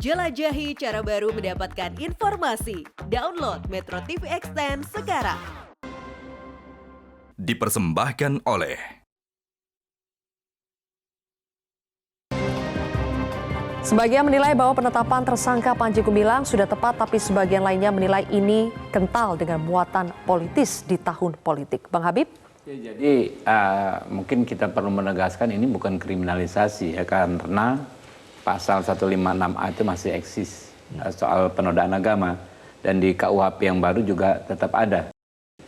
Jelajahi cara baru mendapatkan informasi. Download Metro TV Extend sekarang. Dipersembahkan oleh Sebagian menilai bahwa penetapan tersangka Panji Gumilang sudah tepat, tapi sebagian lainnya menilai ini kental dengan muatan politis di tahun politik. Bang Habib? Ya, jadi mungkin kita perlu menegaskan ini bukan kriminalisasi ya, karena pasal 156A itu masih eksis soal penodaan agama, dan di KUHP yang baru juga tetap ada.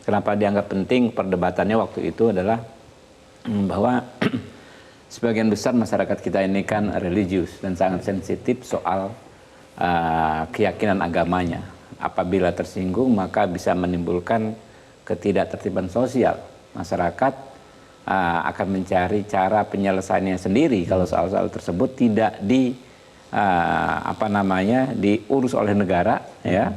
Kenapa dianggap penting perdebatannya waktu itu adalah bahwa sebagian besar masyarakat kita ini kan religius dan sangat sensitif soal keyakinan agamanya. Apabila tersinggung maka bisa menimbulkan ketidaktertiban sosial. Masyarakat akan mencari cara penyelesaiannya sendiri kalau soal-soal tersebut tidak diurus oleh negara, ya,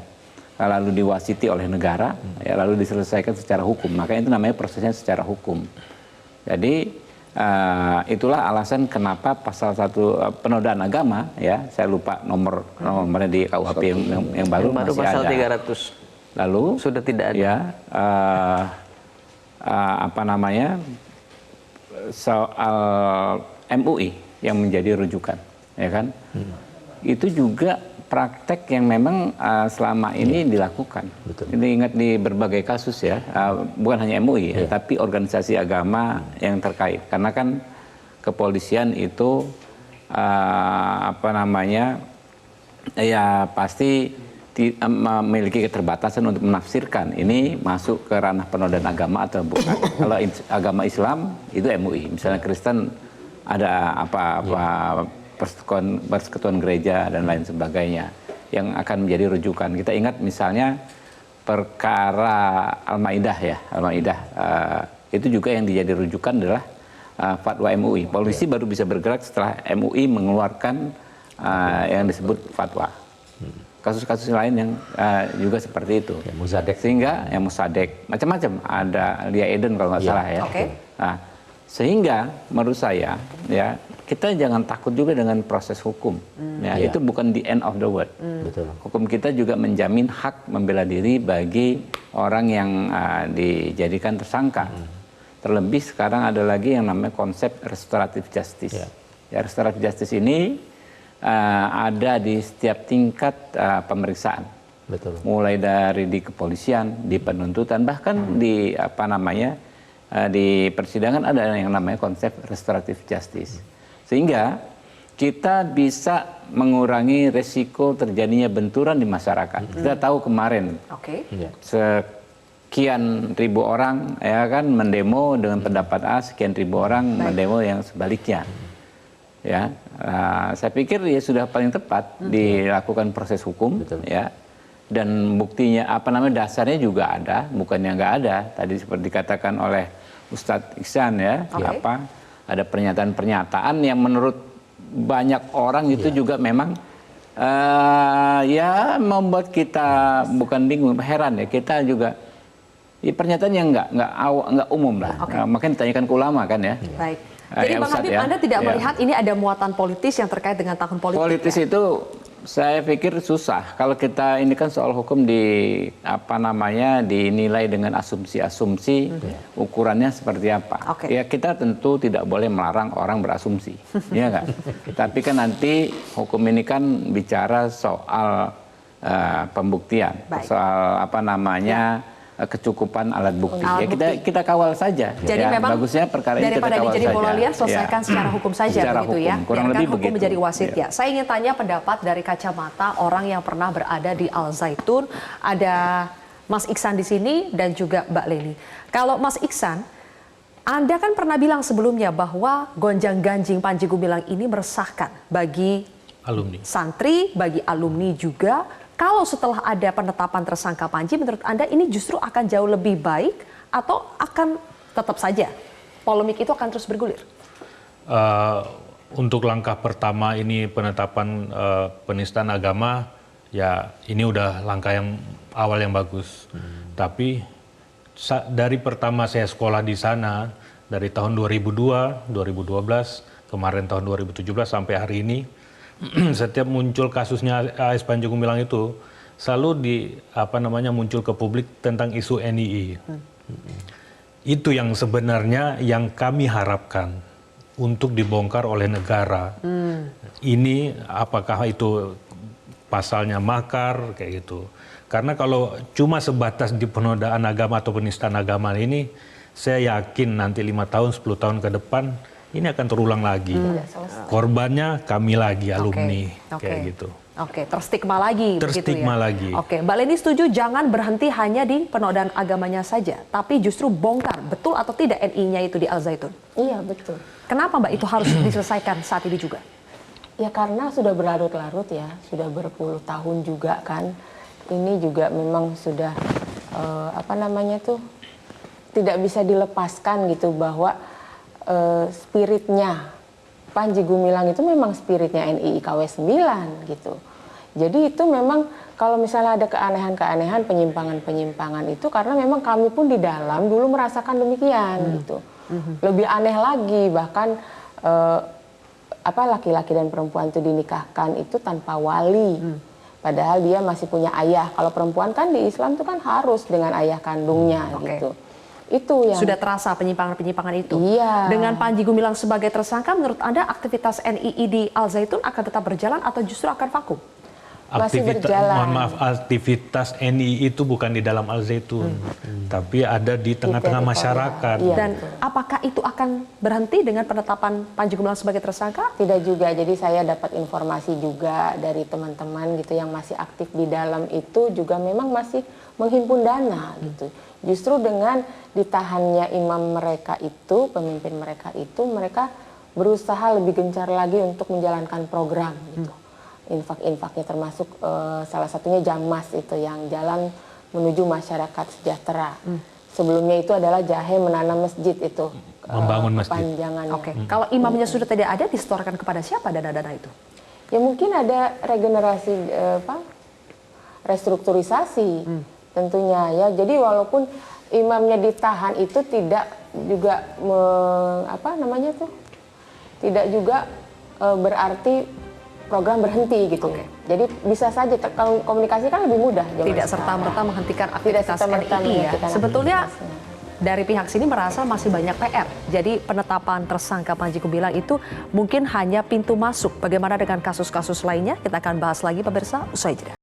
lalu diwasiti oleh negara, ya, lalu diselesaikan secara hukum. Maka itu namanya prosesnya secara hukum. Jadi itulah alasan kenapa pasal 1 penodaan agama, ya, saya lupa nomornya di KUHP yang baru masih pasal ada. 300. Lalu sudah tidak ada. Ya, soal MUI yang menjadi rujukan, ya kan? Itu juga praktek yang memang selama ini dilakukan. Betul. Ini ingat di berbagai kasus ya, bukan hanya MUI, ya, tapi organisasi agama yang terkait. Karena kan kepolisian itu ya pasti memiliki keterbatasan untuk menafsirkan ini masuk ke ranah penodaan agama atau bukan. Kalau agama Islam itu MUI, misalnya Kristen ada persekutuan gereja dan lain sebagainya yang akan menjadi rujukan. Kita ingat misalnya perkara Al-Maidah ya, Al-Maidah itu juga yang dijadi rujukan adalah fatwa MUI. Polisi baru bisa bergerak setelah MUI mengeluarkan yang disebut fatwa. Kasus-kasus lain yang juga seperti itu. Ya, Muzadek. Sehingga yang Muzadek, macam-macam. Ada Lia Eden kalau nggak salah ya. Okay. Nah, sehingga menurut saya ya kita jangan takut juga dengan proses hukum. Ya, itu bukan the end of the world. Betul. Hukum kita juga menjamin hak membela diri bagi orang yang dijadikan tersangka. Terlebih sekarang ada lagi yang namanya konsep restoratif justice. Ya, restoratif justice ini ada di setiap tingkat pemeriksaan. Betul. Mulai dari di kepolisian, di penuntutan, bahkan di di persidangan ada yang namanya konsep restoratif justice. Sehingga kita bisa mengurangi resiko terjadinya benturan di masyarakat. Kita tahu kemarin sekian ribu orang ya kan mendemo dengan pendapat A, sekian ribu orang mendemo yang sebaliknya. Ya, saya pikir ya sudah paling tepat dilakukan proses hukum. Betul. Ya, dan buktinya dasarnya juga ada, bukannya nggak ada. Tadi seperti dikatakan oleh Ustadz Iksan ya, ada pernyataan-pernyataan yang menurut banyak orang itu juga memang ya membuat kita bukan bingung, heran ya, kita juga pernyataan yang nggak umum lah. Makanya ditanyakan ke ulama kan ya. Baik. Jadi Bang Habib, Anda tidak melihat ini ada muatan politis yang terkait dengan tahun politik? Politis ya? Itu saya pikir susah. Kalau kita ini kan soal hukum dinilai dengan asumsi-asumsi, ukurannya seperti apa. Ya kita tentu tidak boleh melarang orang berasumsi, ya kan? Tapi kan nanti hukum ini kan bicara soal pembuktian, soal kecukupan alat bukti. Kita kawal saja. Jadi ya, memang bagusnya perkara ini kita kawal saja. Daripada dijadi bola liar, selesaikan secara hukum saja, secara begitu hukum. ya. Kurang lebih hukum begitu. Menjadi wasit ya. Saya ingin tanya pendapat dari kacamata orang yang pernah berada di Al Zaitun. Ada Mas Iksan di sini dan juga Mbak Leni. Kalau Mas Iksan, Anda kan pernah bilang sebelumnya bahwa gonjang-ganjing Panji Gumilang ini meresahkan bagi alumni, santri, bagi alumni juga. Kalau setelah ada penetapan tersangka Panji, menurut Anda ini justru akan jauh lebih baik atau akan tetap saja polemik itu akan terus bergulir? Untuk langkah pertama ini penetapan penistaan agama, ya ini udah langkah yang awal yang bagus. Tapi dari pertama saya sekolah di sana, dari tahun 2002, 2012, kemarin tahun 2017 sampai hari ini, setiap muncul kasusnya AS Panji Gumilang itu selalu muncul ke publik tentang isu NII. Itu yang sebenarnya yang kami harapkan untuk dibongkar oleh negara. Ini apakah itu pasalnya makar kayak gitu. Karena kalau cuma sebatas di penodaan agama atau penistaan agama ini, saya yakin nanti 5 tahun, 10 tahun ke depan ini akan terulang lagi. Korbannya kami lagi, alumni, kayak gitu. Oke, terstigma lagi. Terstigma begitu ya? lagi. Oke, Mbak Leni setuju jangan berhenti hanya di penodaan agamanya saja, tapi justru bongkar, betul atau tidak NI-nya itu di Al Zaitun? Iya, betul. Kenapa Mbak itu harus diselesaikan saat ini juga? Ya karena sudah berlarut-larut ya, sudah berpuluh tahun juga kan. Ini juga memang sudah tidak bisa dilepaskan gitu bahwa spiritnya Panji Gumilang itu memang spiritnya NII KW 9 gitu. Jadi itu memang kalau misalnya ada keanehan-keanehan, penyimpangan-penyimpangan itu karena memang kami pun di dalam dulu merasakan demikian gitu. Lebih aneh lagi bahkan laki-laki dan perempuan itu dinikahkan itu tanpa wali. Padahal dia masih punya ayah. Kalau perempuan kan di Islam itu kan harus dengan ayah kandungnya gitu. Itu yang sudah terasa penyimpangan-penyimpangan itu. Iya. Dengan Panji Gumilang sebagai tersangka, menurut Anda aktivitas NII di Al Zaitun akan tetap berjalan atau justru akan vakum? Masih berjalan. Mohon maaf, aktivitas NII itu bukan di dalam Al Zaitun, tapi ada di tengah-tengah masyarakat. Iya. Dan apakah itu akan berhenti dengan penetapan Panji Gumilang sebagai tersangka? Tidak juga. Jadi saya dapat informasi juga dari teman-teman gitu yang masih aktif di dalam itu juga memang masih menghimpun dana gitu. Justru dengan ditahannya imam mereka itu, pemimpin mereka itu, mereka berusaha lebih gencar lagi untuk menjalankan program gitu. Infak-infaknya termasuk salah satunya Jamas itu yang jalan menuju masyarakat sejahtera. Sebelumnya itu adalah jahe menanam masjid itu. Membangun masjid. Kepanjangannya. Oke. Kalau imamnya sudah tidak ada, disetorkan kepada siapa dana-dana itu? Ya mungkin ada regenerasi restrukturisasi tentunya ya. Jadi walaupun imamnya ditahan itu tidak juga tidak juga berarti program berhenti gitu. Jadi bisa saja kalau komunikasi kan lebih mudah. Tidak serta-merta menghentikan aktivitas NII ya. Sebetulnya dari pihak sini merasa masih banyak PR. Jadi penetapan tersangka Panji Gumilang itu mungkin hanya pintu masuk. Bagaimana dengan kasus-kasus lainnya? Kita akan bahas lagi pemirsa usai jeda.